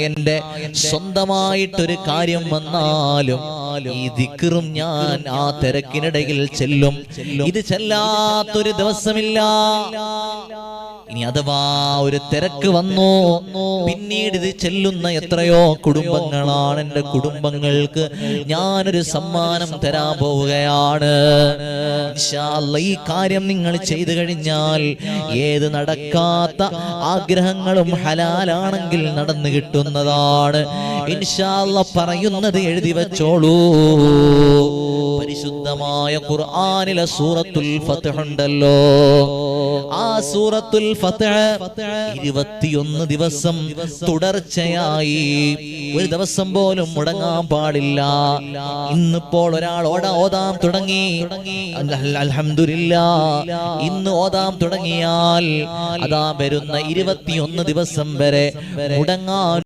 എന്റെ സ്വന്തമായിട്ടൊരു കാര്യം വന്നാലും ഈ ദിക്റും ഞാൻ ആ തിരക്കിനിടയിൽ ചെല്ലും. ഇത് ചെല്ലാത്തൊരു ദിവസമില്ല. ഇനി അഥവാ ഒരു തിരക്ക് വന്നു, പിന്നീട് ഇത് ചെല്ലുന്ന എത്രയോ കുടുംബങ്ങളാണ്. എന്റെ കുടുംബങ്ങൾക്ക് ഞാനൊരു സമ്മാനം തരാൻ പോവുകയാണ്. ഇൻഷാ അല്ലാഹ് ഈ കാര്യം നിങ്ങൾ ചെയ്തു കഴിഞ്ഞാൽ ഏത് നടക്കാത്ത ആഗ്രഹങ്ങളും ഹലാലാണെങ്കിൽ നടന്നു കിട്ടുന്നതാണ്. ഇൻഷാ അല്ലാഹ് പറയുന്നത് എഴുതി വെച്ചോളൂ. പരിശുദ്ധമായ ഖുർആനിലെ സൂറത്തുൽ ഫത്ഹ് ഉണ്ടല്ലോ, ആ സൂറത്തുൽ ഫത്ഹ് 21 ദിവസം തുടർച്ചയായി, ഒരു ദിവസം പോലും മുടങ്ങാൻ പാടില്ല. ഇന്നിപ്പോൾ ഒരാൾ ഓതാൻ തുടങ്ങി, അൽഹംദുലില്ലാഹ്, ഇന്ന് ഓതാൻ തുടങ്ങിയാൽ അതാ വരുന്ന 21 ദിവസം വരെ മുടങ്ങാൻ